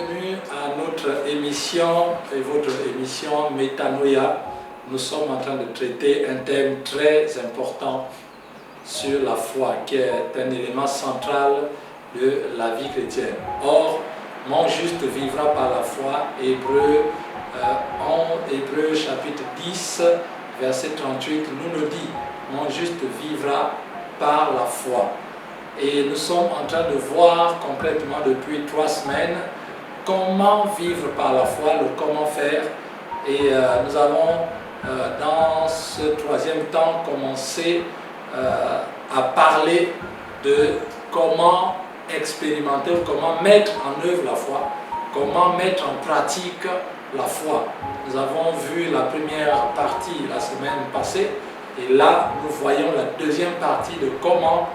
bienvenue à notre émission et votre émission Métanoïa. Nous sommes en train de traiter un thème très important sur la foi, qui est un élément central de la vie chrétienne. Or, mon juste vivra par la foi, Hébreux chapitre 10, verset 38, nous le dit, mon juste vivra par la foi. Et nous sommes en train de voir concrètement depuis 3 semaines comment vivre par la foi, le comment faire. Et nous avons dans ce 3e temps commencé à parler de comment expérimenter, comment mettre en œuvre la foi, comment mettre en pratique la foi. Nous avons vu la première partie la semaine passée et là nous voyons la deuxième partie de comment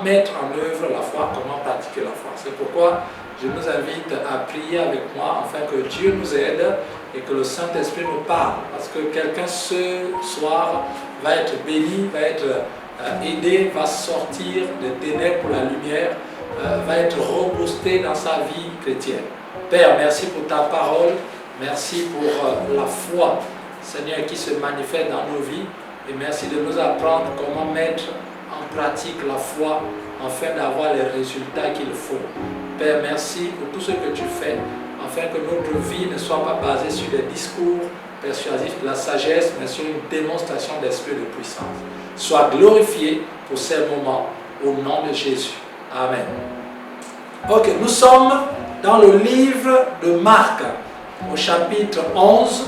mettre en œuvre la foi, comment pratiquer la foi. C'est pourquoi je nous invite à prier avec moi afin que Dieu nous aide et que le Saint-Esprit nous parle. Parce que quelqu'un ce soir va être béni, va être aidé, va sortir des ténèbres pour la lumière, va être reboosté dans sa vie chrétienne. Père, merci pour ta parole, merci pour la foi, Seigneur, qui se manifeste dans nos vies. Et merci de nous apprendre comment mettre en pratique la foi afin d'avoir les résultats qu'il faut. Père, merci pour tout ce que tu fais afin que notre vie ne soit pas basée sur des discours persuasifs de la sagesse, mais sur une démonstration d'esprit de puissance. Sois glorifié pour ces moments au nom de Jésus. Amen. Ok, nous sommes dans le livre de Marc au chapitre 11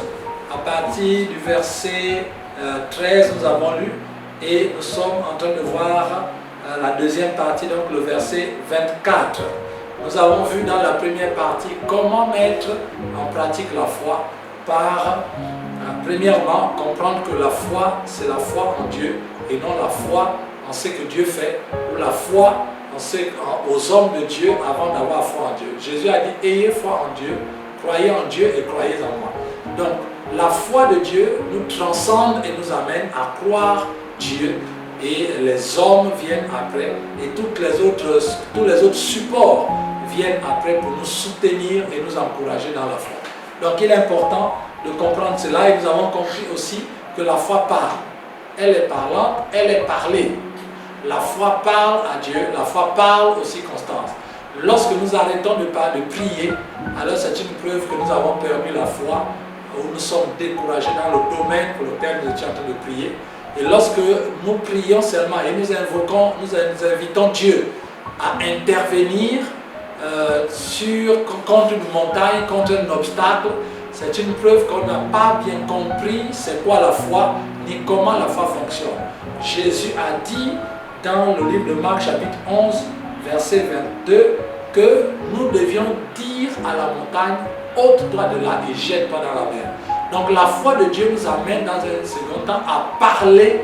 à partir du verset 13 nous avons lu. Et nous sommes en train de voir la deuxième partie, donc le verset 24. Nous avons vu dans la première partie comment mettre en pratique la foi par, premièrement, comprendre que la foi, c'est la foi en Dieu et non la foi en ce que Dieu fait, ou la foi aux hommes de Dieu avant d'avoir foi en Dieu. Jésus a dit, ayez foi en Dieu, croyez en Dieu et croyez en moi. Donc, la foi de Dieu nous transcende et nous amène à croire Dieu, et les hommes viennent après et tous les autres supports viennent après pour nous soutenir et nous encourager dans la foi. Donc il est important de comprendre cela et nous avons compris aussi que la foi parle. Elle est parlante, elle est parlée. La foi parle à Dieu, la foi parle aux circonstances. Lorsque nous arrêtons de prier, alors c'est une preuve que nous avons perdu la foi, où nous sommes découragés dans le domaine pour lequel nous étions en train de prier. Et lorsque nous prions seulement et nous invitons Dieu à intervenir contre une montagne, contre un obstacle, c'est une preuve qu'on n'a pas bien compris c'est quoi la foi, ni comment la foi fonctionne. Jésus a dit dans le livre de Marc chapitre 11, verset 22, que nous devions dire à la montagne, ôte-toi de là et jette-toi dans la mer. Donc la foi de Dieu nous amène dans un second temps à parler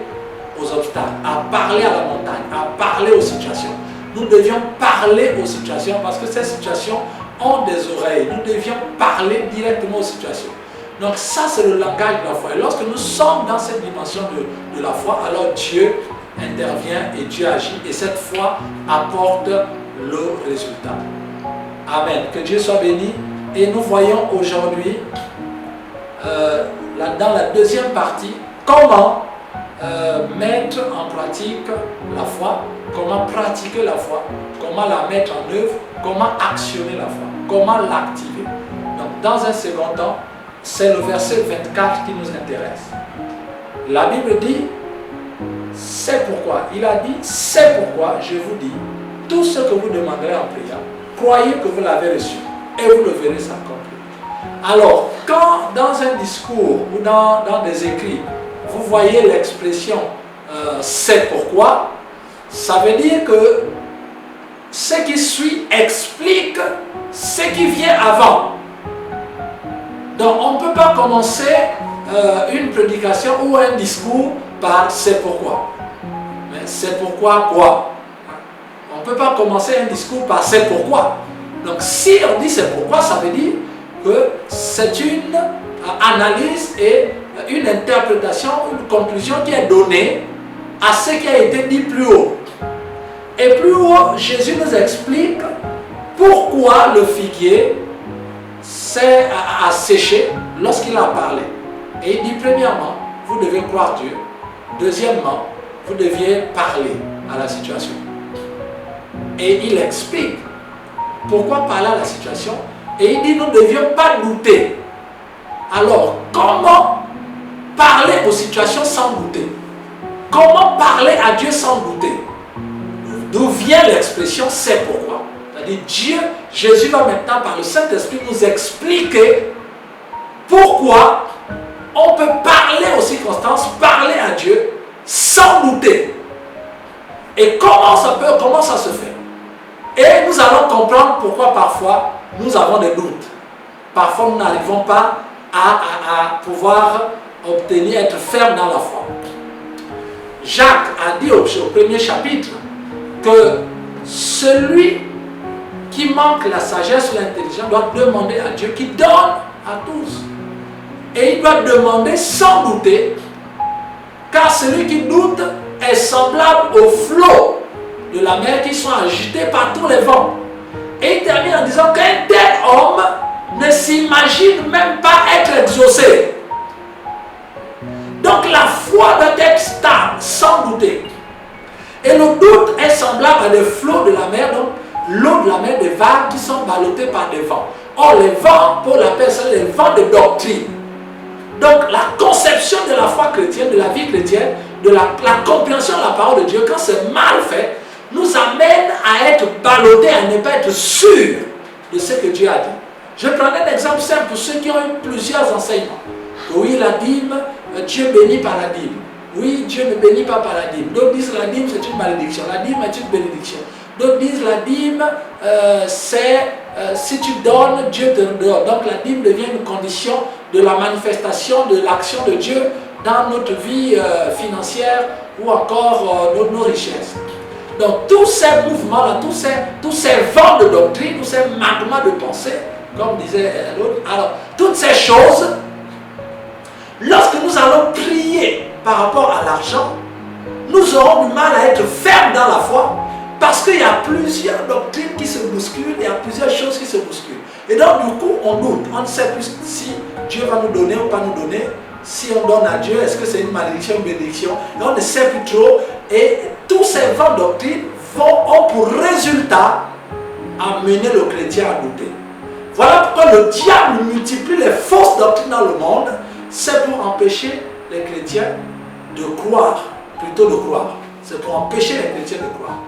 aux obstacles, à parler à la montagne, à parler aux situations. Nous devions parler aux situations parce que ces situations ont des oreilles. Nous devions parler directement aux situations. Donc ça c'est le langage de la foi. Et lorsque nous sommes dans cette dimension de la foi, alors Dieu intervient et Dieu agit. Et cette foi apporte le résultat. Amen. Que Dieu soit béni. Et nous voyons aujourd'hui dans la deuxième partie, comment mettre en pratique la foi, comment pratiquer la foi, comment la mettre en œuvre, comment actionner la foi, comment l'activer. Donc dans un second temps, c'est le verset 24 qui nous intéresse. La Bible dit, c'est pourquoi, il a dit, c'est pourquoi je vous dis, tout ce que vous demanderez en priant, croyez que vous l'avez reçu et vous le verrez s'accomplir. Alors, quand dans un discours ou dans des écrits, vous voyez l'expression c'est pourquoi, ça veut dire que ce qui suit explique ce qui vient avant. Donc, on ne peut pas commencer une prédication ou un discours par c'est pourquoi. Mais c'est pourquoi quoi? On ne peut pas commencer un discours par c'est pourquoi. Donc, si on dit c'est pourquoi, ça veut dire que c'est une analyse et une interprétation, une conclusion qui est donnée à ce qui a été dit plus haut. Et plus haut, Jésus nous explique pourquoi le figuier a séché lorsqu'il a parlé. Et il dit, premièrement, vous devez croire Dieu. Deuxièmement, vous deviez parler à la situation. Et il explique pourquoi parler à la situation. Et il dit, nous ne devions pas douter. Alors, comment parler aux situations sans douter? Comment parler à Dieu sans douter? D'où vient l'expression « c'est pourquoi ». C'est-à-dire Dieu, Jésus va maintenant par le Saint-Esprit nous expliquer pourquoi on peut parler aux circonstances, parler à Dieu sans douter. Et comment ça se fait? Et nous allons comprendre pourquoi parfois nous avons des doutes. Parfois nous n'arrivons pas à pouvoir obtenir, être ferme dans la foi. Jacques a dit au premier chapitre que celui qui manque la sagesse ou l'intelligence doit demander à Dieu qui donne à tous. Et il doit demander sans douter, car celui qui doute est semblable aux flots de la mer qui sont agités par tous les vents. Et il termine en disant qu'un tel homme ne s'imagine même pas être exaucé. Donc la foi doit être stable, sans douter. Et le doute est semblable à des flots de la mer, donc l'eau de la mer, des vagues qui sont ballottées par des vents. Or, les vents, pour la personne, les vents de doctrine. Donc, la conception de la foi chrétienne, de la vie chrétienne, de la compréhension de la parole de Dieu, quand c'est mal fait, nous amène à être ballottés, à ne pas être sûrs de ce que Dieu a dit. Je prendrai un exemple simple pour ceux qui ont eu plusieurs enseignements. Oui, la dîme, Dieu bénit par la dîme. Oui, Dieu ne bénit pas par la dîme. D'autres disent la dîme, c'est une malédiction. La dîme est une bénédiction. D'autres disent la dîme, c'est si tu donnes, Dieu te donne. Donc la dîme devient une condition de la manifestation de l'action de Dieu dans notre vie financière ou encore nos richesses. Donc tous ces mouvements-là, tous ces vents de doctrine, tous ces magmas de pensée, comme disait l'autre, alors toutes ces choses, lorsque nous allons prier par rapport à l'argent, nous aurons du mal à être fermes dans la foi parce qu'il y a plusieurs doctrines qui se bousculent, il y a plusieurs choses qui se bousculent. Et donc du coup, on doute, on ne sait plus si Dieu va nous donner ou pas nous donner. Si on donne à Dieu, est-ce que c'est une malédiction ou une bénédiction? Et on ne sait plus trop. Et tous ces vents de doctrine ont pour résultat amener le chrétien à douter. Voilà pourquoi le diable multiplie les fausses doctrines dans le monde. C'est pour empêcher les chrétiens de croire, plutôt de croire. C'est pour empêcher les chrétiens de croire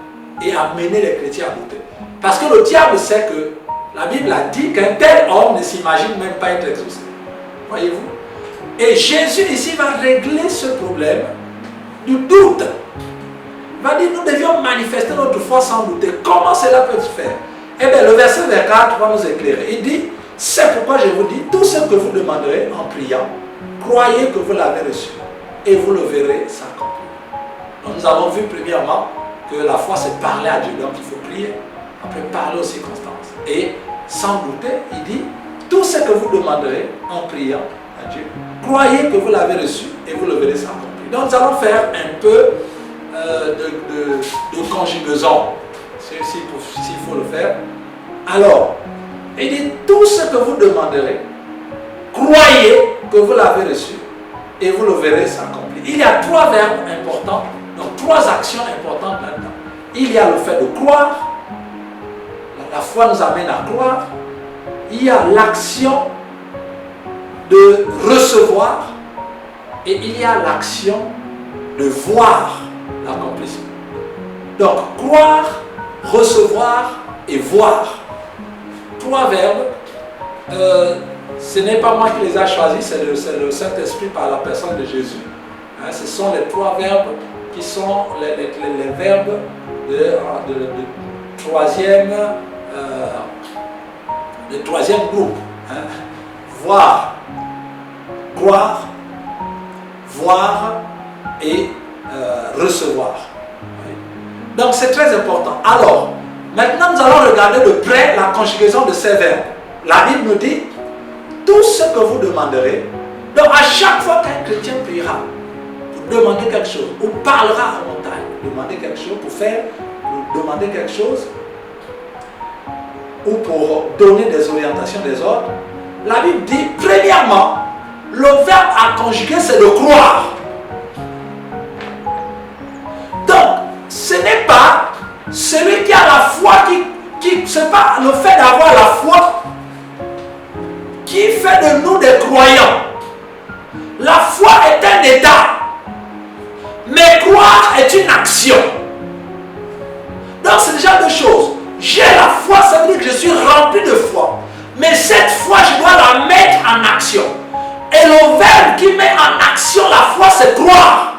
et amener les chrétiens à douter. Parce que le diable sait que la Bible a dit qu'un tel homme ne s'imagine même pas être exaucé. Voyez-vous? Et Jésus ici va régler ce problème du doute. Il va dire, nous devions manifester notre foi sans douter. Comment cela peut se faire? Eh bien, le verset 24 va nous éclairer. Il dit, c'est pourquoi je vous dis, tout ce que vous demanderez en priant, croyez que vous l'avez reçu et vous le verrez s'accomplir. Donc nous avons vu premièrement que la foi c'est parler à Dieu, donc il faut prier, après parler aux circonstances. Et sans douter, il dit, tout ce que vous demanderez en priant à Dieu, croyez que vous l'avez reçu et vous le verrez s'accomplir. Donc nous allons faire un peu de conjugaison, s'il faut le faire. Alors, il dit, tout ce que vous demanderez, croyez que vous l'avez reçu et vous le verrez s'accomplir. Il y a trois verbes importants, donc trois actions importantes là-dedans. Il y a le fait de croire, la foi nous amène à croire. Il y a l'action de recevoir et il y a l'action de voir l'accomplissement. Donc, croire, recevoir et voir. Trois verbes. Ce n'est pas moi qui les ai choisis, c'est le Saint-Esprit par la personne de Jésus. Hein, ce sont les trois verbes qui sont les verbes de troisième groupe. Hein. Voir, croire, voir et recevoir. Donc c'est très important. Alors, maintenant nous allons regarder de près la conjugaison de ces verbes. La Bible nous dit, tout ce que vous demanderez, donc à chaque fois qu'un chrétien priera, pour demander quelque chose, ou parlera à la montagne, demander quelque chose, pour demander quelque chose, ou pour donner des orientations, des ordres, la Bible dit, premièrement, le verbe à conjuguer, c'est de croire. Donc, ce n'est pas celui qui a la foi c'est pas le fait d'avoir la foi qui fait de nous des croyants. La foi est un état, mais croire est une action. Donc, c'est déjà deux choses. J'ai la foi, ça veut dire que je suis rempli de foi. Mais cette foi, je dois la mettre en action. Et le verbe qui met en action la foi, c'est croire.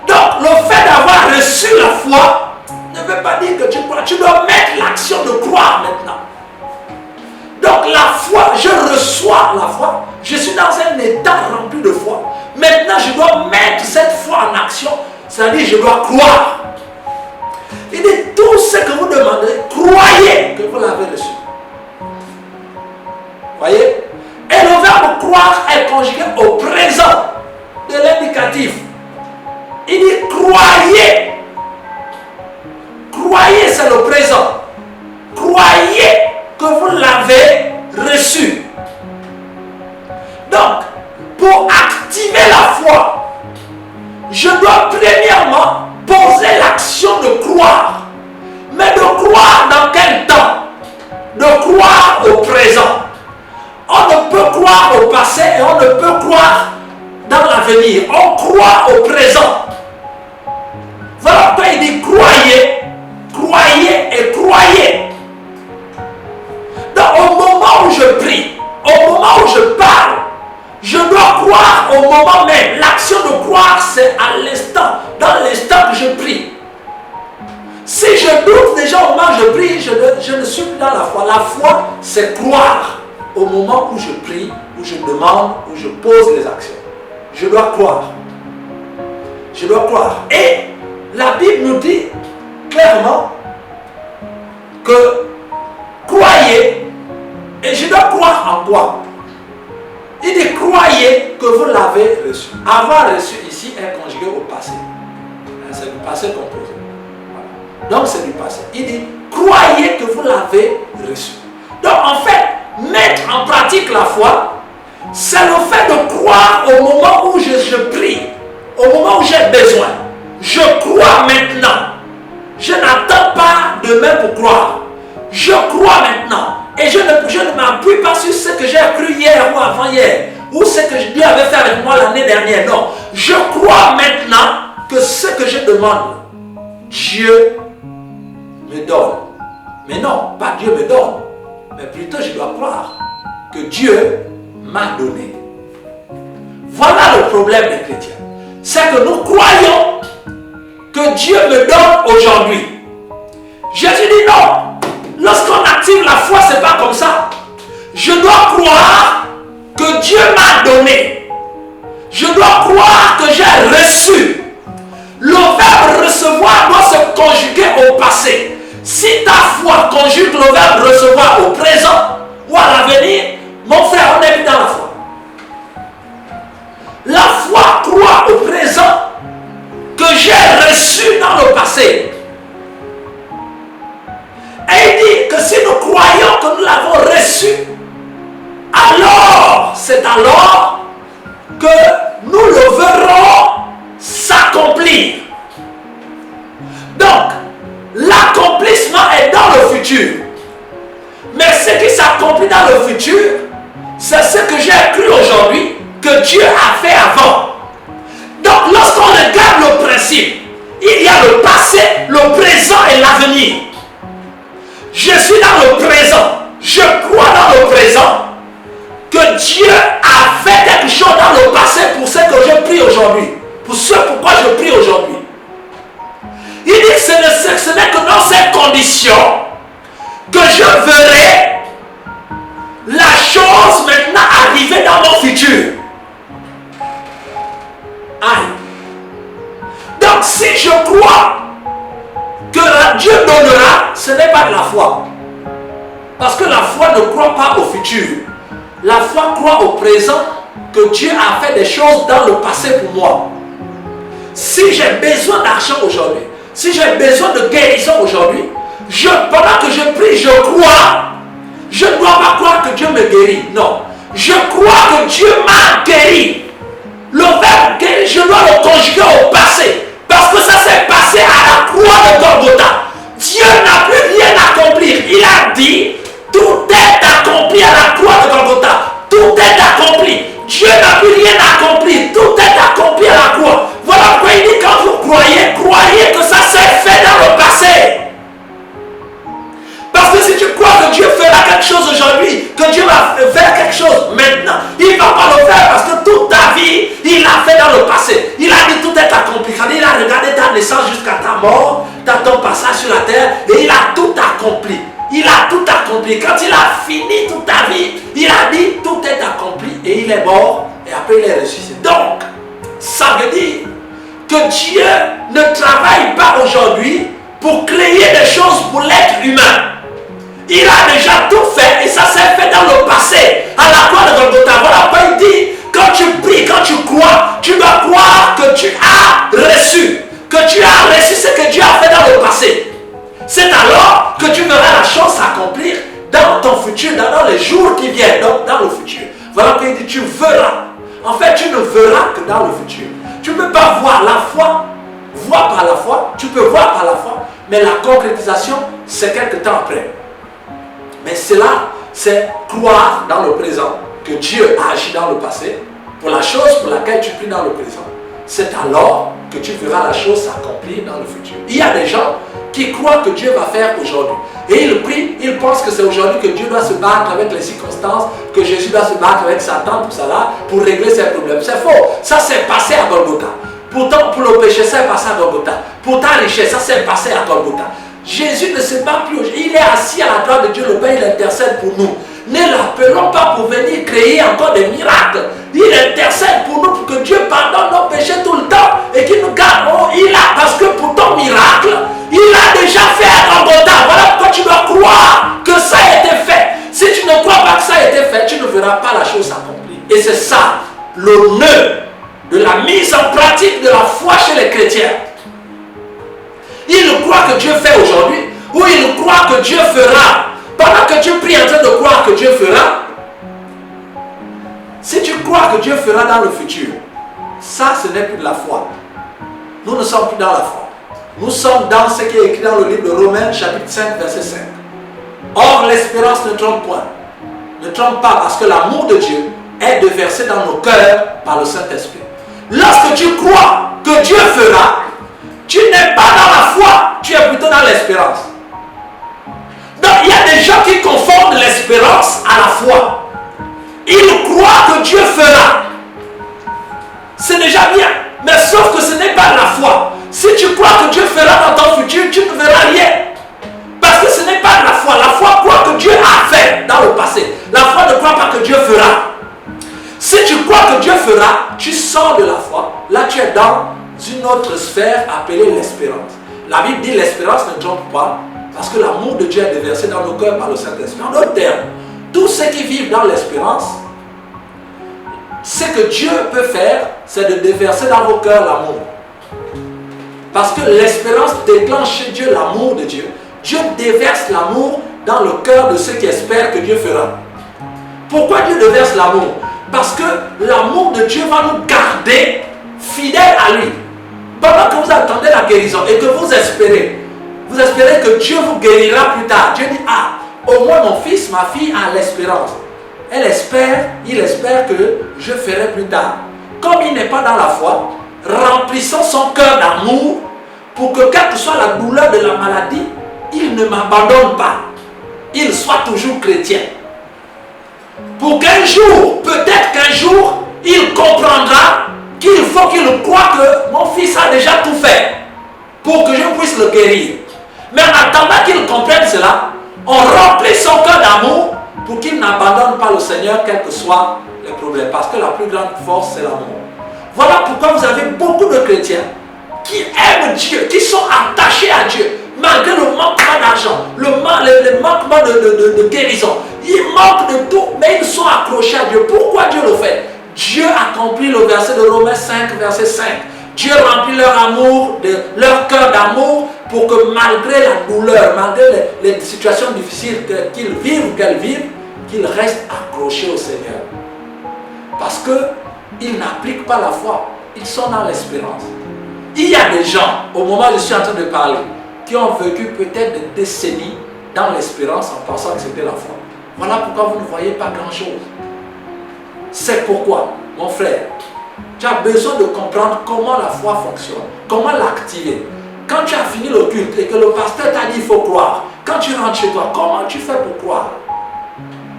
Donc, le fait d'avoir reçu la foi ne veut pas dire que tu crois. Tu dois mettre l'action de croire maintenant. Donc, la foi, je reçois la foi. Je suis dans un état rempli de foi. Maintenant, je dois mettre cette foi en action. C'est-à-dire, je dois croire. Il dit, tout ce que vous demandez, croyez que vous l'avez reçu. Voyez? Et le verbe croire est conjugué au présent de l'indicatif. Il dit croyez. Croyez, c'est le présent. Croyez que vous l'avez reçu. Donc, pour activer la foi, je dois premièrement poser l'action de croire. Mais de croire dans quel temps? De croire au présent. On ne peut croire au passé et on ne peut croire dans l'avenir. On croit au présent. Voilà pourquoi il dit croyez, croyez et croyez. Donc au moment où je prie, au moment où je parle, je dois croire au moment même. L'action de croire, c'est à l'instant, dans l'instant que je prie. Si je doute déjà au moment où je prie, je ne suis plus dans la foi. La foi, c'est croire au moment où je prie, où je demande, où je pose les actions. Je dois croire. Je dois croire. Et la Bible nous dit clairement que croyez, et je dois croire en quoi? Il dit croyez que vous l'avez reçu. Avoir reçu ici est conjugué au passé. C'est du passé composé. Voilà. Donc c'est du passé. Il dit croyez que vous l'avez reçu. Donc en fait, mettre en pratique la foi, c'est le fait de croire au moment où je prie, au moment où j'ai besoin. Je crois maintenant. Je n'attends pas demain pour croire. Je crois maintenant. Et je ne m'appuie pas sur ce que j'ai cru hier ou avant-hier, ou ce que Dieu avait fait avec moi l'année dernière. Non. Je crois maintenant que ce que je demande, Dieu me donne. Mais non, pas Dieu me donne. Mais plutôt je dois croire que Dieu m'a donné. Voilà le problème des chrétiens. C'est que nous croyons que Dieu me donne aujourd'hui. Jésus dit non. Lorsqu'on active la foi, ce n'est pas comme ça. Je dois croire que Dieu m'a donné. Je dois croire que j'ai reçu. Le verbe recevoir doit se conjuguer au passé. Si ta foi conjugue le verbe recevoir au présent ou à l'avenir, mon frère, on n'est plus dans la foi. La foi croit au présent que j'ai reçu dans le passé. Et il dit que si nous croyons que nous l'avons reçu, alors, c'est alors que nous le verrons s'accomplir. Donc, l'accomplissement est dans le futur. Mais ce qui s'accomplit dans le futur, c'est ce que j'ai cru aujourd'hui que Dieu a fait avant. Donc, lorsqu'on regarde le principe, il y a le passé, le présent et l'avenir. Je suis dans le présent. Je crois dans le présent que Dieu a fait quelque chose dans le passé pour ce que je prie aujourd'hui. Pour ce pourquoi je prie aujourd'hui. Il dit que ce n'est que dans ces conditions que je verrai la chose maintenant arriver dans mon futur. Aïe. Donc si je crois que Dieu donnera, ce n'est pas de la foi. Parce que la foi ne croit pas au futur. La foi croit au présent que Dieu a fait des choses dans le passé pour moi. Si j'ai besoin d'argent aujourd'hui, si j'ai besoin de guérison aujourd'hui, pendant que je prie, je crois Je ne dois pas croire que Dieu me guérit. Non. Je crois que Dieu m'a guéri. Le verbe guérir, je dois le conjuguer au passé. Parce que ça s'est passé à la croix de Golgotha. Dieu n'a plus rien à accomplir. Il a dit, tout est accompli à la croix de Golgotha. Tout est accompli. Dieu n'a plus rien accompli. Tout est accompli à la croix. Voilà pourquoi il dit, quand vous croyez, croyez que ça s'est fait dans le passé. Parce que si tu crois que Dieu fera quelque chose aujourd'hui, que Dieu va faire quelque chose maintenant, il ne va pas le faire parce que toute ta vie, il l'a fait dans le passé. Il a dit tout est accompli. Quand il a regardé ta naissance jusqu'à ta mort, ton passage sur la terre, et il a tout accompli. Il a tout accompli. Quand il a fini toute ta vie, il a dit tout est accompli et il est mort et après il est ressuscité. Donc, ça veut dire que Dieu ne travaille pas aujourd'hui pour créer des choses pour l'être humain. Il a déjà tout fait et ça s'est fait dans le passé, à la croix de Golgotha. Voilà pourquoi il dit, quand tu pries, quand tu crois, tu dois croire que tu as reçu. Que tu as reçu ce que Dieu a fait dans le passé. C'est alors que tu verras la chose s'accomplir dans ton futur, dans les jours qui viennent, donc dans le futur. Voilà pourquoi il dit, tu verras. En fait, tu ne verras que dans le futur. Tu ne peux pas voir la foi, voir par la foi, tu peux voir par la foi, mais la concrétisation, c'est quelque temps après. Mais cela, c'est croire dans le présent que Dieu a agi dans le passé pour la chose pour laquelle tu pries dans le présent. C'est alors que tu verras la chose s'accomplir dans le futur. Il y a des gens qui croient que Dieu va faire aujourd'hui. Et ils prient, ils pensent que c'est aujourd'hui que Dieu doit se battre avec les circonstances, que Jésus doit se battre avec Satan, tout ça là, pour régler ses problèmes. C'est faux. Ça s'est passé à Golgotha. Pourtant, pour le péché, ça s'est passé à Golgotha. Pour ta richesse, ça s'est passé à Golgotha. Jésus ne se bat plus. Il est assis à la droite de Dieu, le Père, il intercède pour nous. Ne l'appelons pas pour venir créer encore des miracles. Il intercède pour nous, pour que Dieu pardonne nos péchés tout le temps et qu'il nous garde. Oh, il a, parce que pour ton miracle, il a déjà fait à Golgotha. Voilà pourquoi tu dois croire que ça a été fait. Si tu ne crois pas que ça a été fait, tu ne verras pas la chose s'accomplir. Et c'est ça, le nœud de la mise en pratique de la foi chez les chrétiens. Il croit que Dieu fait aujourd'hui, ou il croit que Dieu fera. Pendant que tu pries en train de croire que Dieu fera, si tu crois que Dieu fera dans le futur, ça ce n'est plus de la foi. Nous ne sommes plus dans la foi. Nous sommes dans ce qui est écrit dans le livre de Romains chapitre 5 verset 5. Or l'espérance ne trompe point. Ne trompe pas parce que l'amour de Dieu est déversé dans nos cœurs par le Saint-Esprit. Lorsque tu crois que Dieu fera, tu n'es pas dans la foi, tu es plutôt dans l'espérance. Donc il y a des gens qui confondent l'espérance à la foi. Ils croient que Dieu fera. C'est déjà bien, mais sauf que ce n'est pas la foi. Si tu crois que Dieu fera dans ton futur, tu ne verras rien. Parce que ce n'est pas la foi. La foi croit que Dieu a fait dans le passé. La foi ne croit pas que Dieu fera. Si tu crois que Dieu fera, tu sors de la foi. Là, tu es dans une autre sphère appelée l'espérance. La Bible dit l'espérance ne trompe pas parce que l'amour de Dieu est déversé dans nos cœurs par le Saint-Esprit. En d'autres termes, tous ceux qui vivent dans l'espérance, ce que Dieu peut faire, c'est de déverser dans vos cœurs l'amour. Parce que l'espérance déclenche chez Dieu l'amour de Dieu. Dieu déverse l'amour dans le cœur de ceux qui espèrent que Dieu fera. Pourquoi Dieu déverse l'amour? Parce que l'amour de Dieu va nous garder fidèles à lui. Pendant que vous attendez la guérison et que vous espérez que Dieu vous guérira plus tard. Dieu dit, ah, au moins mon fils, ma fille a l'espérance. Elle espère, il espère que je ferai plus tard. Comme il n'est pas dans la foi, remplissons son cœur d'amour pour que quelle que soit la douleur de la maladie, il ne m'abandonne pas. Il soit toujours chrétien. Pour qu'un jour, peut-être qu'un jour, il comprendra qu'il faut qu'il croie que mon fils a déjà tout fait pour que je puisse le guérir. Mais en attendant qu'il comprenne cela, on remplit son cœur d'amour pour qu'il n'abandonne pas le Seigneur, quels que soient les problèmes. Parce que la plus grande force, c'est l'amour. Voilà pourquoi vous avez beaucoup de chrétiens qui aiment Dieu, qui sont attachés à Dieu, malgré le manquement d'argent, le manquement de guérison. Ils manquent de tout, mais ils sont accrochés à Dieu. Pourquoi Dieu le fait? Dieu accomplit le verset de Romains 5, verset 5. Dieu remplit leur amour, leur cœur d'amour pour que malgré la douleur, malgré les situations difficiles qu'ils vivent ou qu'elles vivent, qu'ils restent accrochés au Seigneur. Parce qu'ils n'appliquent pas la foi, ils sont dans l'espérance. Il y a des gens, au moment où je suis en train de parler, qui ont vécu peut-être des décennies dans l'espérance en pensant que c'était la foi. Voilà pourquoi vous ne voyez pas grand-chose. C'est pourquoi, mon frère, tu as besoin de comprendre comment la foi fonctionne, comment l'activer. Quand tu as fini le culte et que le pasteur t'a dit il faut croire, quand tu rentres chez toi, comment tu fais pour croire?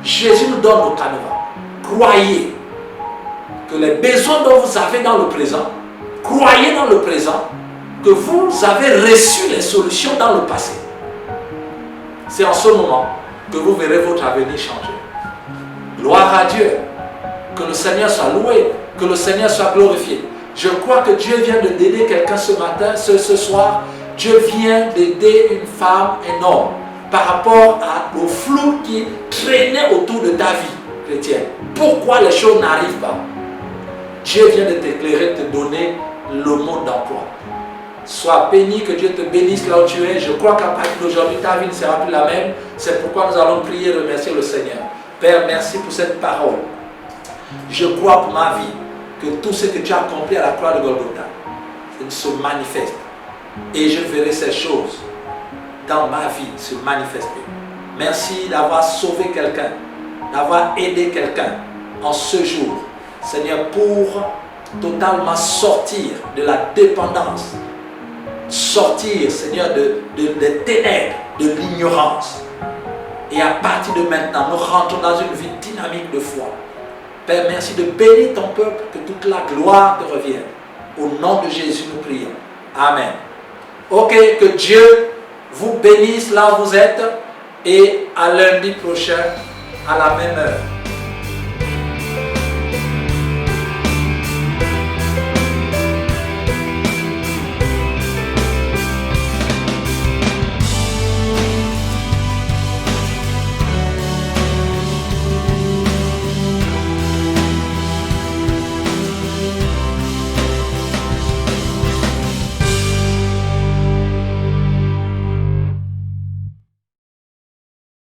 Jésus nous donne le canevas. Croyez que les besoins dont vous avez dans le présent, croyez dans le présent que vous avez reçu les solutions dans le passé. C'est en ce moment que vous verrez votre avenir changer. Gloire à Dieu. Que le Seigneur soit loué, que le Seigneur soit glorifié. Je crois que Dieu vient d'aider quelqu'un ce matin, ce soir. Dieu vient d'aider une femme, un homme, par rapport au flou qui traînait autour de ta vie chrétienne. Pourquoi les choses n'arrivent pas? Dieu vient de t'éclairer, de te donner le mot d'emploi. Sois béni, que Dieu te bénisse là où tu es. Je crois qu'à partir d'aujourd'hui, ta vie ne sera plus la même. C'est pourquoi nous allons prier et remercier le Seigneur. Père, merci pour cette parole. Je crois pour ma vie que tout ce que tu as accompli à la croix de Golgotha se manifeste. Et je verrai ces choses dans ma vie se manifester. Merci d'avoir sauvé quelqu'un, d'avoir aidé quelqu'un en ce jour, Seigneur, pour totalement sortir de la dépendance, sortir, Seigneur, des ténèbres, de l'ignorance. Et à partir de maintenant, nous rentrons dans une vie dynamique de foi. Père, merci de bénir ton peuple, que toute la gloire te revienne. Au nom de Jésus, nous prions. Amen. Ok, que Dieu vous bénisse là où vous êtes et à lundi prochain à la même heure.